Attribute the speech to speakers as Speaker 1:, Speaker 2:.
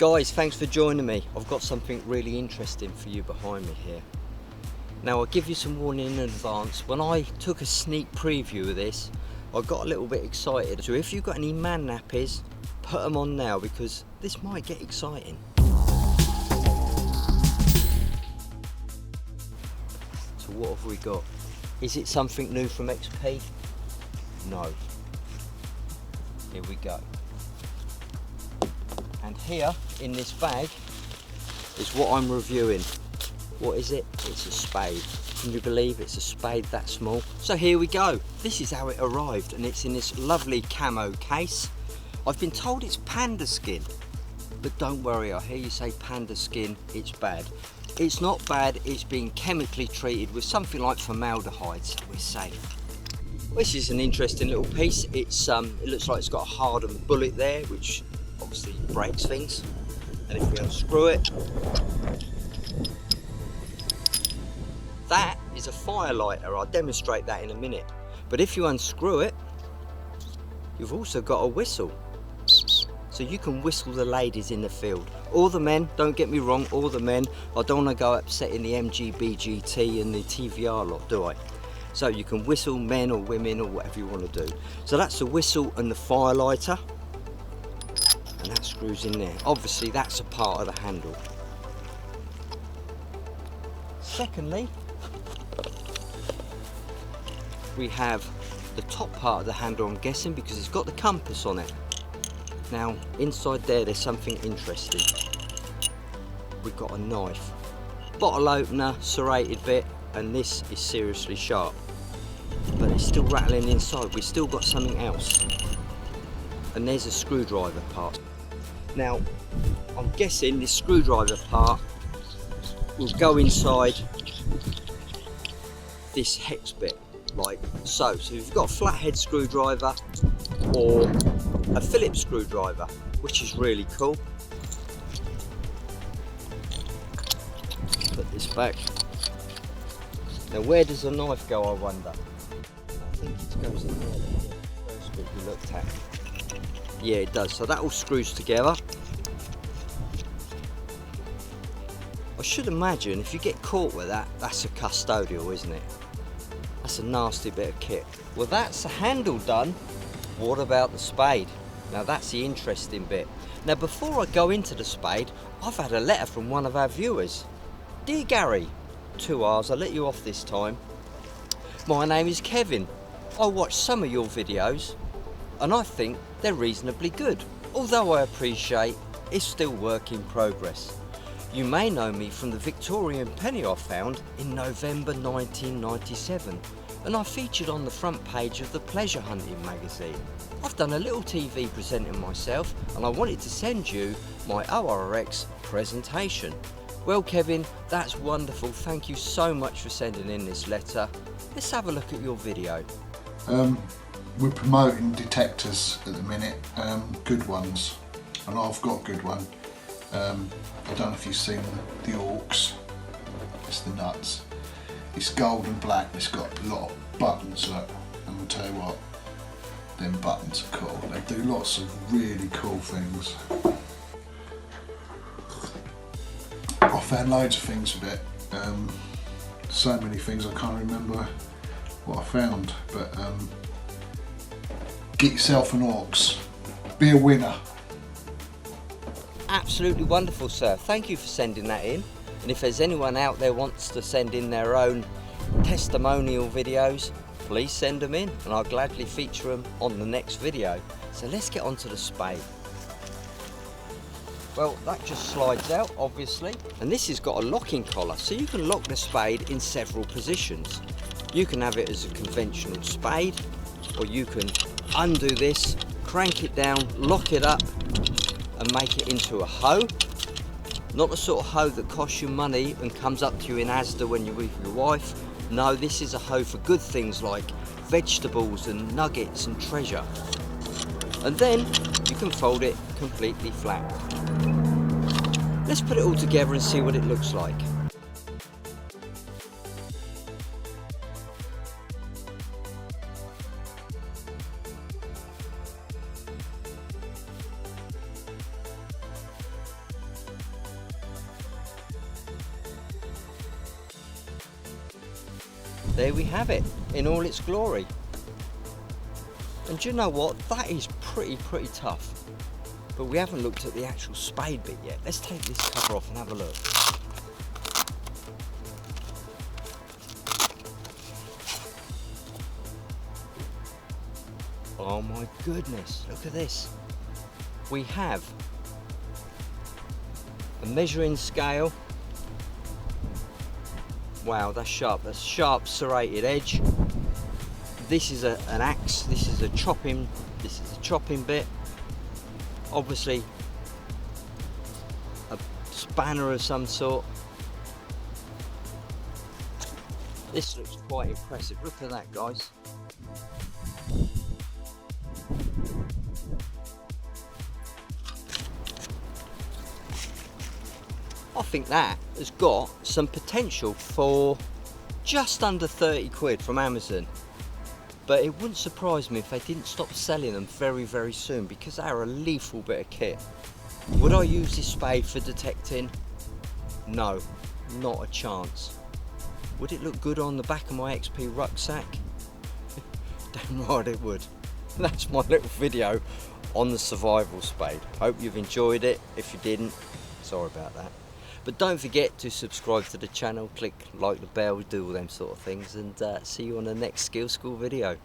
Speaker 1: Guys, thanks for joining me. I've got something really interesting for you behind me here. Now, I'll give you some warning in advance. When I took a sneak preview of this, I got a little bit excited. So if you've got any man nappies, put them on now because this might get exciting. So what have we got? Is it something new from XP? No. Here we go. And here in this bag is what I'm reviewing. What is it? It's a spade. Can you believe it's a spade that small? So here we go. This is how it arrived, and it's in this lovely camo case. I've been told it's panda skin, but don't worry, I hear you say panda skin, it's bad. It's not bad, it's been chemically treated with something like formaldehyde, so we're safe. This is an interesting little piece. It's it looks like it's got a hardened bullet there, which obviously breaks things. And if we unscrew it, that is a fire lighter. I'll demonstrate that in a minute. But if you unscrew it, you've also got a whistle. So you can whistle the ladies in the field. Or the men, don't get me wrong, or the men. I don't want to go upsetting the MGBGT and the TVR lot, do I? So you can whistle men or women or whatever you want to do. So that's the whistle and the fire lighter. And that screws in there. Obviously that's a part of the handle. Secondly, we have the top part of the handle, I'm guessing, because it's got the compass on it. Now inside there's something interesting. We've got a knife, bottle opener, serrated bit, and this is seriously sharp. But it's still rattling inside. We've still got something else. And there's a screwdriver part. Now, I'm guessing this screwdriver part will go inside this hex bit, like so. So if you've got a flathead screwdriver or a Phillips screwdriver, which is really cool. Put this back. Now where does the knife go, I wonder? I think it goes in there, the first bit we looked at. Yeah, it does. So that all screws together. I should imagine if you get caught with that, that's a custodial, isn't it? That's a nasty bit of kit. Well, that's the handle done. What about the spade? Now that's the interesting bit. Now before I go into the spade, I've had a letter from one of our viewers. Dear Gary, 2 R's, I'll let you off this time. My name is Kevin. I watch some of your videos and I think they're reasonably good, although I appreciate it's still work in progress. You may know me from the Victorian penny I found in November 1997, and I featured on the front page of the Pleasure Hunting magazine. I've done a little TV presenting myself and I wanted to send you my ORX presentation. Well Kevin, that's wonderful. Thank you so much for sending in this letter. Let's have a look at your video.
Speaker 2: We're promoting detectors at the minute, good ones, and I've got a good one. I don't know if you've seen the Orcs, it's the nuts. It's gold and black, it's got a lot of buttons, and I'll tell you what, them buttons are cool. They do lots of really cool things. I found loads of things with it, so many things I can't remember what I found, but get yourself an Orcs, be a winner.
Speaker 1: Absolutely wonderful, sir. Thank you for sending that in. And if there's anyone out there wants to send in their own testimonial videos, please send them in and I'll gladly feature them on the next video. So let's get on to the spade. Well, that just slides out, obviously. And this has got a locking collar, so you can lock the spade in several positions. You can have it as a conventional spade, or you can undo this, crank it down, lock it up, and make it into a hoe. Not the sort of hoe that costs you money and comes up to you in Asda when you're with your wife. No, this is a hoe for good things like vegetables and nuggets and treasure. And then you can fold it completely flat. Let's put it all together and see what it looks like. there we have it in all its glory. And do you know what? That is pretty tough. But we haven't looked at the actual spade bit yet. Let's take this cover off and have a look. Oh my goodness, look at this. We have a measuring scale. Wow, that's sharp serrated edge. This is an axe, this is a chopping bit. Obviously a spanner of some sort. This looks quite impressive. Look at that, guys. I think that has got some potential for just under 30 quid from Amazon. But it wouldn't surprise me if they didn't stop selling them very soon, because they are a lethal bit of kit. Would I use this spade for detecting? No, not a chance. Would it look good on the back of my XP rucksack? Damn right it would. That's my little video on the survival spade. Hope you've enjoyed it. If you didn't, sorry about that. But don't forget to subscribe to the channel, click like the bell, do all them sort of things, and see you on the next Skill School video.